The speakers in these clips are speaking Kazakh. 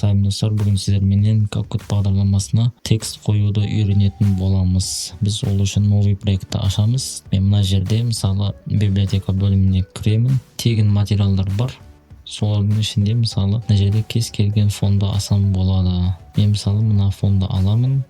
Салам достар, бүгін сіздер менен CapCut бағдарламасына текст қоюды үйренетін боламыз. Біз ол үшін новый проектті ашамыз. Мен мына жерде мысалы библиотека бөліміне кіремін. Тегін материалдар бар. Солардың ішінде мысалы мына жерде кез келген фонды алсам болады. Мен мысалы мына фонды аламын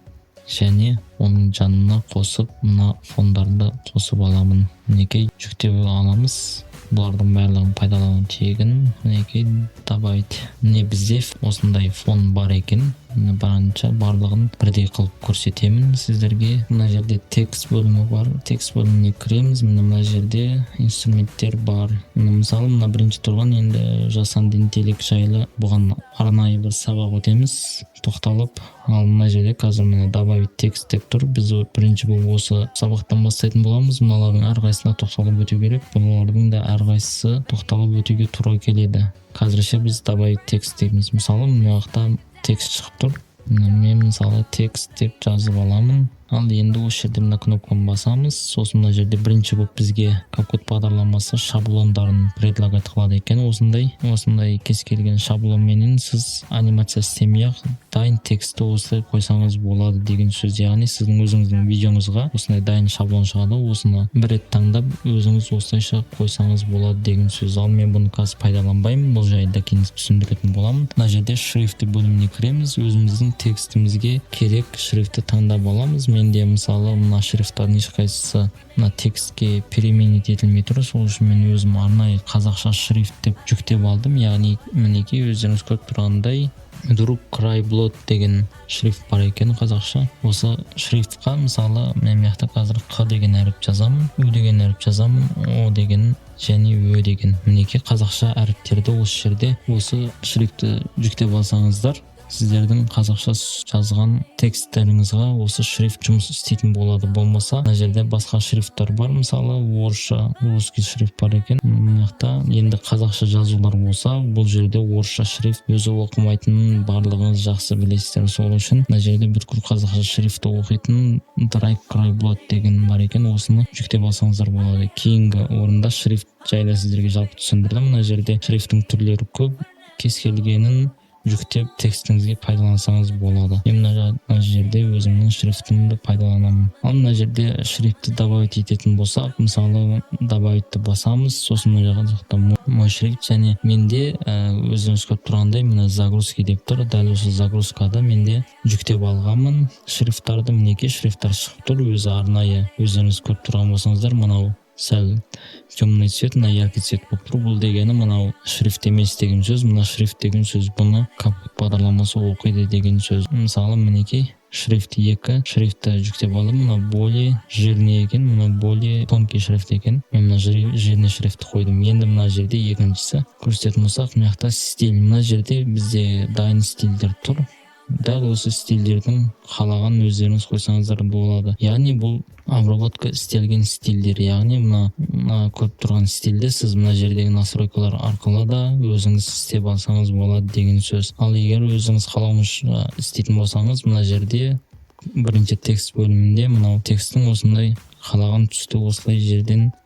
және оның жанына қосып мына фондарды қосып аламын. Мінекей жүктеп аламыз. Бұлардың барлығын пайдалану тегін. Мінекей добавить. Міне бізде осындай фон бар екен. Барынша барлығын бірдей қылып көрсетемін сіздерге. Мына жерде текст бөлімі бар. Текст бөліміне кіреміз. Мына жерде инструменттер бар. Мысалы мына бірінші тұрған енді жасанды интеллект жайлы бұған арнайы бір сабақ өтеміз. Тоқталып, ал мына жерде қазір міне добавить текст деп тұр. Біз бірінші болып осы сабақтан бастайтын боламыз. Мыналардың әрқайсысына тоқталып өту керек. Бұлардың да әрқайсысы тоқталып өтуге тура келеді. Қазірше біз добавить текст дейміз. Мысалы мына жақта текст шығып тұр. Мен мысалы текст деп жазып аламын. Ал енді осы жерде мына кнопканы басамыз. Сосын мына жерде бірінші болып бізге CapCut бағдарламасы шаблондарын предлагать қылады екен. Осындай кез келген шаблонменен сіз анимация істемей-ақ дайын текстті осылай қойсаңыз болады деген сөз. Яғни сіздің өзіңіздің видеоңызға осындай дайын шаблон шығады. Осыны бір рет таңдап өзіңіз осылайша қойсаңыз болады деген сөз. Ал мен бұны қазір пайдаланбаймын. Бұл жайында кейін түсіндіретін боламын. Мына жерде шрифті бөліміне кіреміз. Өзіміздің текстімізге керек шрифті таңдап аламыз. Менде мысалы мына шрифттардың ешқайсысы мына текстке переменить етілмей тұр. Сол үшін мен өзім арнайы қазақша шрифт деп жүктеп алдым. Яғни мінекей өздеріңіз көріп тұрғандай Друг край блот деген шрифт бар екен қазақша. Осы шрифтқа мысалы мен мықты қазір Q деген әріп жазамын, U деген әріп жазамын, O деген және Ö деген. Мінекей қазақша әріптерді осы жерде осы шрифтті жүктеп алсаңыздар, сіздердің қазақша жазған тексттеріңізге осы шрифт жұмыс істейтін болады. Болмаса, мына жерде басқа шрифттар бар. Мысалы, орысша, русский шрифт бар екен. Мықты енді қазақша жазулар болса, бұл жерде орысша шрифт өзі оқымайтынын барлығыңыз жақсы білесіздер. Сол үшін мына жерде бүткіл қазақша шрифтті оқитын Drag край блот деген бар екен. Осыны жүктеп алсаңыздар болады. Кейінгі орында шрифт жайлы сіздерге жалпы түсіндірдім. Мына жерде шрифттің түрлері көп. Кез келгенін жүктеп текстіңізге пайдалансаңыз болады. Мен мына жерде өзімнің шрифтімді пайдаланамын. Ал мына жерде шрифтті добавить ететін болсақ, мысалы добавитті басамыз, сосын мына жақта мой шрифт және менде өзіңіз көріп тұрғандай мына загрузки деп тұр. Дәл осы загрузкада менде жүктеп алғанмын шрифттарды. Мінекей шрифттар шығып тұр. Өзі арнайы өздеріңіз көріп тұрған болсаңыздар, мынау сәл темный цвет, мына яркий цвет болып тұр. Бұл дегені мынау шрифт емес деген сөз. Мына шрифт деген сөз бұны CapCut бағдарламасы оқиды деген сөз. Мысалы мінекей шрифт 2 шрифтті жүктеп алдым. Мына более жирный екен, мына более тонкий шрифт екен. Мен мына жирный шрифтті қойдым. Енді мына жерде екіншісі көрсететін болсақ, мына жақта стиль. Мына жерде бізде дайын стильдер тұр. Дәл осы стильдердің қалаған өздеріңіз қойсаңыздар болады. Яғни бұл обработка істелген стильдер. Яғни мына көріп тұрған стильді сіз мына жердегі настройкалар арқылы да өзіңіз істеп алсаңыз болады деген сөз. Ал егер өзіңіз қалауыңызша істейтін болсаңыз, мына жерде бірінші текст бөлімінде мынау текстің осындай қалаған түсті осылай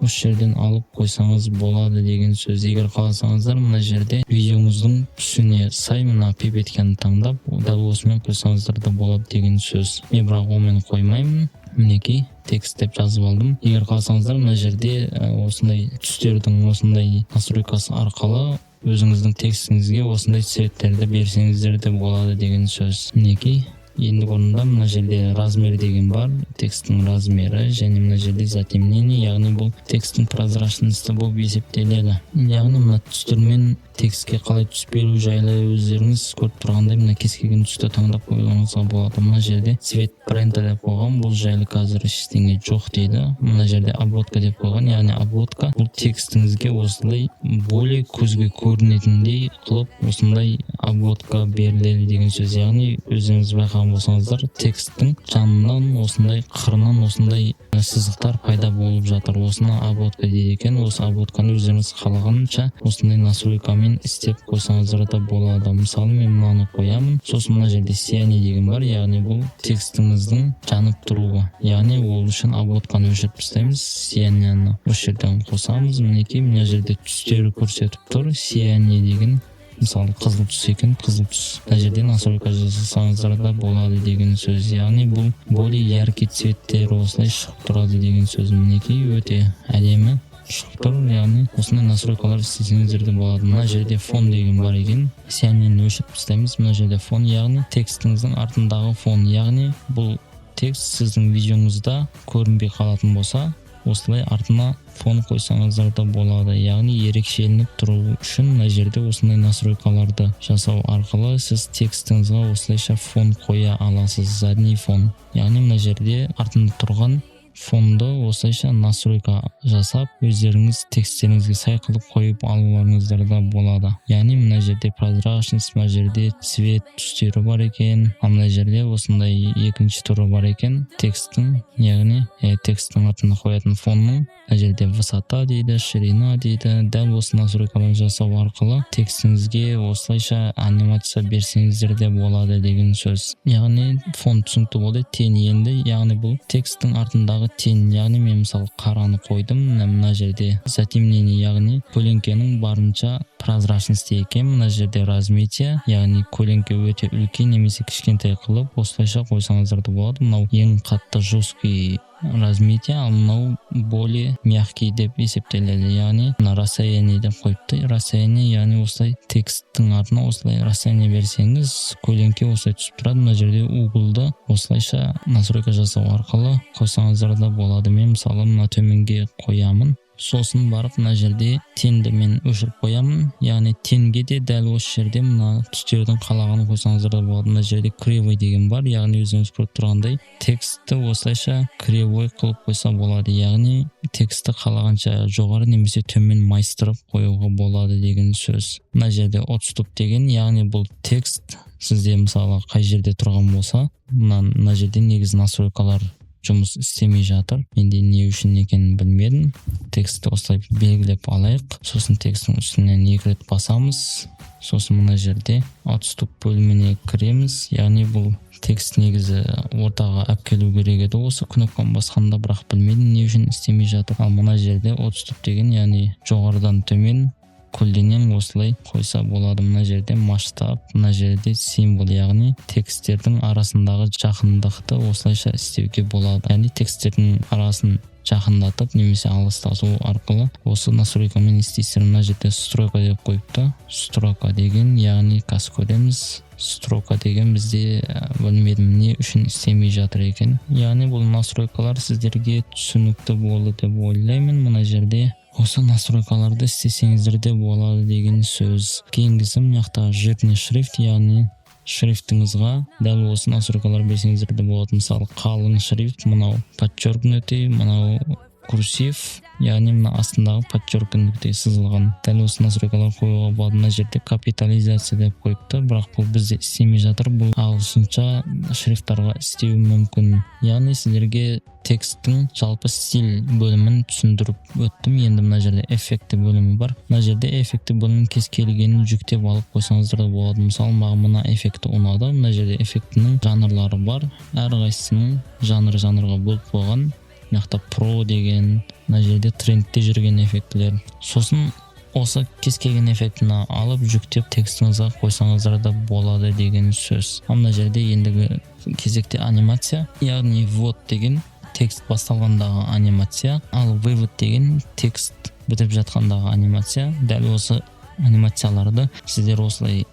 осы жерден алып қойсаңыз болады деген сөз. Егер қаласаңыздар, мына жерде видеоңыздың түсіне сай мына пипетканы таңдап, дәл осымен қойсаңыздар да болады деген сөз. Мен бірақ онымен қоймаймын. Мінекей текст деп жазып алдым. Егер қаласаңыздар, мына жерде осындай түстердің осындай настройкасы арқылы өзіңіздің текстіңізге осындай цветтерді берсеңіздер де болады деген сөз. Мінекей енді орында мына жерде размер деген бар, текстің размері және мына жерде затемнение, яғни бұл текстің прозрачності болып есептеледі. Яғни мына түстермен текстке қалай түс беру жайлы өздеріңіз көріп тұрғандай мына кез келген түсті таңдап қоюыңызға болады. Мына жерде цвет бренді деп қойған, бұл жайлы қазір ештеңе жоқ дейді. Мына жерде обводка деп қойған, яғни обводка бұл текстіңізге осылай более көзге көрінетіндей қылып осындай обводка беріледі деген сөз. Яғни өзіңіз байқаған болсаңыздар, текстің жанынан осындай қырынан осындай сызықтар пайда болып жатыр. Осыны обводка дейді екен. Осы обводканы өздеріңіз қалағанша осындай настройкамен істеп қойсаңыздар да болады. Мысалы мен мынаны қоямын. Сосын мына жерде сияние деген бар, яғни бұл текстіңіздің жанып тұруы. Яғни ол үшін обводканы өшіріп тастаймыз. Сиянияны осы жерден қосамыз. Мінекей мына жерде түстері көрсетіп тұр. Сияние деген Мысалы қызыл түс екен, қызыл түс. Мына жерде настройка жасасаңыздар да болады деген сөз. Яғни бұл более яркий цветтер осылай шығып тұрады деген сөз. Мінекей өте әдемі шығып тұр. Яғни осындай настройкалар істесеңіздер де болады. Мына жерде фон деген бар екен. Сәннен өшіріп тастаймыз. Мына жерде фон, яғни текстіңіздің артындағы фон. Яғни бұл текст сіздің видеоңызда көрінбей қалатын болса, осылай артына фон қойсаңыздар да болады. Яғни ерекшеленіп тұру үшін мына жерде осындай настройкаларды жасау арқылы сіз текстіңізге осылайша фон қоя аласыз. Задний фон. Яғни мына жерде артында тұрған фонды осылайша настройка жасап, өздеріңіз тексттеріңізге сай қылып қойып алуларыңыздар да болады. Яғни мына жерде прозрачность, мына жерде цвет түстері бар екен. Мына жерде осындай екінші түрі бар екен. Текстің, яғни текстің артына қоятын фонның. Мына жерде высота дейді, ширина дейді. Дәл осы настройкаларды жасау арқылы текстіңізге осылайша анимация берсеңіздер де болады деген сөз. Яғни фон түсінікті болды. Тен енді, яғни бұл текстің артындағы тен. Яғни мен мысалы қараны қойдым. Мына жерде затемнение, яғни көлеңкенің барынша прозрачности екен. Мына жерде разметие, яғни көлеңке өте үлкен немесе кішкентай қылып осылайша қойсаңыздар да болады. Мынау ең қатты жесткий разметие, ал мынау более мягкий деп есептеледі. Яғни мына расстояние деп қойыпты. Расстояние, яғни осылай тексттің артына осылай расстояние берсеңіз, көлеңке осылай түсіп тұрады. Мына жерде углды осылайша настройка жасау арқылы қойсаңыздар да болады. Мен мысалы мына төменге қоямын. Сосын барып мына жерде тенді мен өшіріп қоямын. Яғни тенге де дәл осы жерде мына түстердің қалағанын қойсаңыздар да болады. Мына жерде кривой деген бар. Яғни өзіңіз көріп тұрғандай текстті осылайша кривой қылып қойса болады. Яғни текстті қалағанша жоғары немесе төмен майыстырып қоюға болады деген сөз. Мына жерде отстоп деген, яғни бұл текст сізде мысалы қай жерде тұрған болса, мына жерде негізі настройкалар жұмыс істемей жатыр. Менде не үшін екенін білмедім. Текстті осылай белгілеп алайық. Сосын текстің үстінен 2 рет басамыз. Сосын мына жерде отстоп бөліміне кіреміз. Яғни бұл текст негізі ортаға алып келу керек еді. Осы кнопканы басқанда, бірақ білмедім не үшін істемей жатыр. Ал мына жерде отстоп деген, яғни жоғарыдан төмен көлденең осылай қойса болады. Мына жерде масштаб, мына жерде символ, яғни тексттердің арасындағы жақындықты осылайша істеуге болады. Яғни тексттердің арасын жақындатып немесе алыстату арқылы осы настройкамен істейсіздер. Мына жерде строка деп қойыпты. Строка деген, яғни қазір көреміз. Строка деген бізде білмедім не үшін істемей жатыр екен. Яғни бұл настройкалар сіздерге түсінікті болды деп ойлаймын. Мына жерде осы настройкаларды істесеңіздер де болады деген сөз. Кейінгісі мынақта жирный шрифт, яғни шрифтіңізға дәл осы настройкалар берсеңіздер де болады. Мысалы қалың шрифт, мынау подчеркнутый, мынау курсив, яғни мына астындағы подчеркнутый сызылған. Дәл осы настройкалар қоюға болады. Мына жерде капитализация деп қойыпты, бірақ бұл бізде істемей жатыр. Бұл ағылшынша шрифттарға істеуі мүмкін. Яғни сіздерге тексттің жалпы стиль бөлімін түсіндіріп өттім. Енді мына жерде эффекті бөлімі бар. Мына жерде эффекті бөлімін кез келгенін жүктеп алып қойсаңыздар да болады. Мысалы, маған мына эффекті ұнады. Мына жерде эффектінің жанрлары бар. Әрқайсысының жанрға бөліп қойған. Мынақта про деген, мына жерде трендте жүрген эффектілер. Сосын осы кез келген эффектіні алып жүктеп текстіңізге қойсаңыздар да болады деген сөз. Мына жерде ендігі кезекте анимация, яғни ввод деген текст басталғандағы анимация, ал вывод деген текст бітіп жатқандағы анимация. Дәл осы анимацияларды сіздер осылай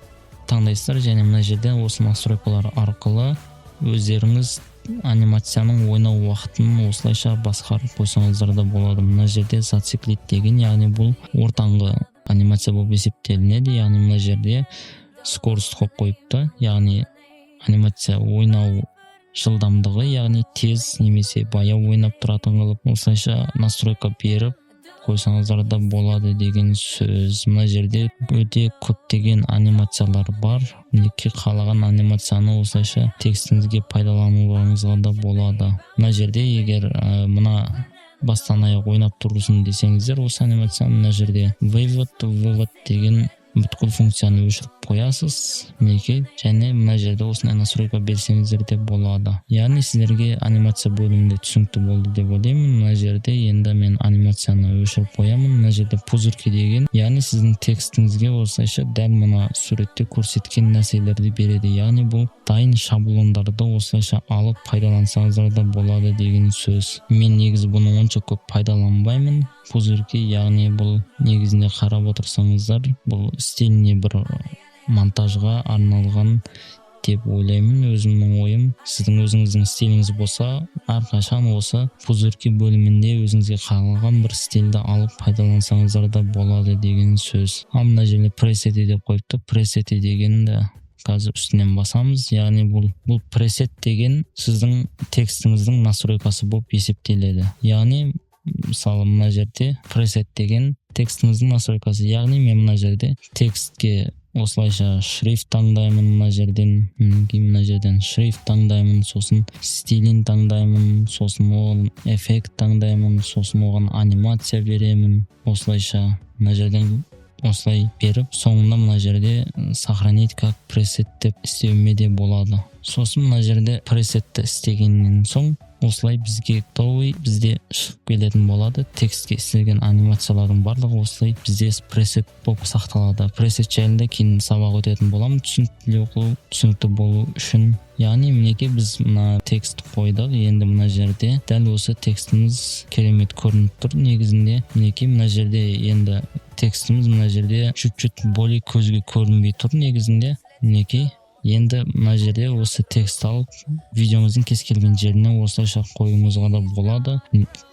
таңдайсыздар, және мына жерде осы настройкалар арқылы өздеріңіз анимацияның ойнау уақытын осылайша басқарып қойсаңыздар да болады. Мына жерде зациклит деген, яғни бұл ортаңғы анимация болып есептелінеді. Яғни мына жерде скорость қойып қойыпты, яғни анимация ойнау жылдамдығы, яғни тез немесе баяу ойнап тұратын қылып осылайша настройка беріп қойсаңыздар да болады деген сөз. Мына жерде өте көптеген анимациялар бар. Неке қалаған анимацияны осылайша текстіңізге пайдалануыңызға да болады. Мына жерде егер мына бастан аяқ ойнап тұрсын десеңіздер, осы анимацияны мына жерде вывод деген бүткүл функцияны өчүрүп коясыз. Минекей және мына жерде осындай настройка берсеңиздер де болады. Яғни сіздерге анимация бөлімінде түсінікті болды деп ойлаймын. Мына жерде енді мен анимацияны өшіріп қоямын. Мына жерде пузырьки деген, яғни сіздің текстіңізге осылайша дәл мына суретте көрсеткен нәрселерді береді. Яғни бұл дайын шаблондарды осылайша алып пайдалансаңыздар да болады деген сөз. Мен негізі бұны онша көп пайдаланбаймын. Пузырьки, яғни бұл негізінде қарап отырсаңыздар, бұл стиліне бір монтажға арналған деп ойлаймын. Өзімнің ойым, сіздің өзіңіздің стиліңіз болса, әрқашан осы пузырьки бөлімінде өзіңізге қалаған бір стильді алып пайдалансаңыздар да болады деген сөз. Ал мына жерде пресети деп қойыпты. Пресети дегенді қазір үстінен басамыз. Яғни бұл пресет деген сіздің текстіңіздің настройкасы болып есептеледі. Яғни мысалы мына жерде пресет деген текстіңіздің настройкасы. Яғни мен мына жерде текстке осылайша шрифт таңдаймын, мына жерден шрифт таңдаймын, сосын стилін таңдаймын, сосын оған эффект таңдаймын, сосын оған анимация беремін. Осылайша мына жерден осылай беріп, соңында мына жерде сохранить как пресет деп істеуіме де болады. Сосын мына жерде пресетті істегеннен соң осылай бізге бізде шығып келетін болады. Текстке істелген анимациялардың барлығы осылай бізде пресет болып сақталады. Пресет жайында кейін сабақ өтетін боламын, түсінікті болу үшін. Яғни мінекей біз мына текст қойдық. Енді мына жерде дәл осы текстіміз керемет көрініп тұр. Негізінде мінекей мына жерде енді текстіміз мына жерде чуть-чуть бөлек көзге көрінбей тұр негізінде. Мінекей енді мына жерде осы текст алып видеомыздың кез келген жеріне осылайша қоюыңызға да болады.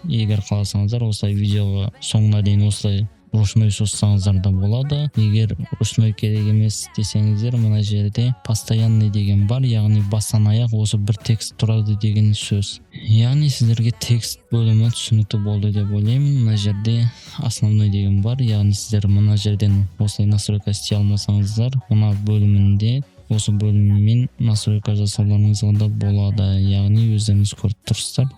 Егер қаласаңыздар осылай видеоға соңына дейін осылай ручной созсаңыздар да болады. Егер ручной керек емес десеңіздер, мына жерде постоянный деген бар, яғни бастан аяқ осы бір текст тұрады деген сөз. Яғни сіздерге текст бөлімі түсінікті болды деп ойлаймын. Мына жерде основной деген бар, яғни сіздер мына жерден осылай настройка істей алмасаңыздар, мына бөлімінде осы бөліммен настройка жасауларыңызға да болады. Яғни өздеріңіз көріп тұрсыздар.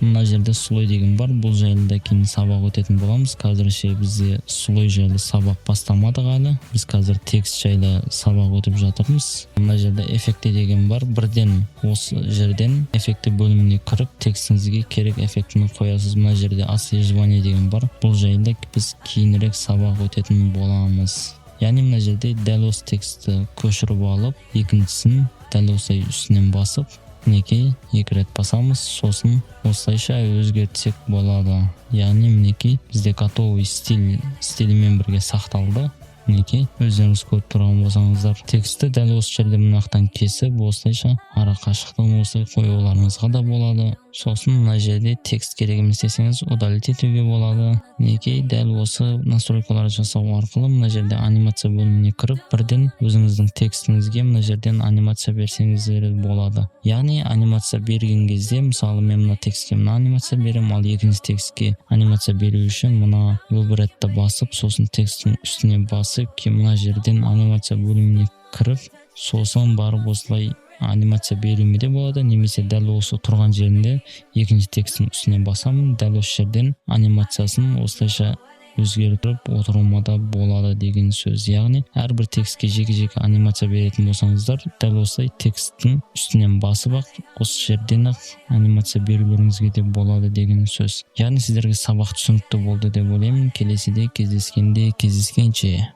Мына жерде слой деген бар. Бұл жайлы кейін сабақ өтетін боламыз. Қазірше бізде слой жайлы сабақ бастамадық әлі. Біз қазір текст жайлы сабақ өтіп жатырмыз. Мына жерде эффекті деген бар. Бірден осы жерден эффекті бөліміне кіріп, текстіңізге керек эффектіні қоясыз. Мына жерде отслеживание деген бар. Бұл жайлы біз кейінірек сабақ өтетін боламыз. Яғни мына жерде дәл осы текстті көшіріп алып, екіншісін дәл осылай үстінен басып, мінекей екі рет басамыз, сосын осылайша өзгертсек болады. Яғни мінекей бізде готовый стилімен бірге сақталды. Мінекей өздеріңіз көріп тұрған болсаңыздар, текстті дәл осы жерде мынақтан кесіп, осылайша ара қашықтығын осылай қоюларыңызға да болады. Сосын мына жерде текст керек емес десеңіз удалить етуге болады. Мінекей дәл осы настройкаларды жасау арқылы мына жерде анимация бөліміне кіріп, бірден өзіңіздің текстіңізге мына жерден анимация берсеңіздер болады. Яғни анимация берген кезде, мысалы мен мына текстке мына анимация берем, ал екінші текстке анимация беру үшін мына выборетті басып, сосын текстің үстіне басып, мына жерден анимация бөліміне кіріп, сосын барып осылай анимация беруіме де болады. Немесе дәл осы тұрған жерінде екінші текстің үстіне басамын, дәл осы жерден анимациясын осылайша өзгертіп отыруыма да болады деген сөз. Яғни әрбір текстке жеке-жеке анимация беретін болсаңыздар, дәл осылай текстің үстінен басып ақ осы жерден ақ анимация берулеріңізге де болады деген сөз. Яғни сіздерге сабақ түсінікті болды деп ойлаймын. Келесіде кездескенше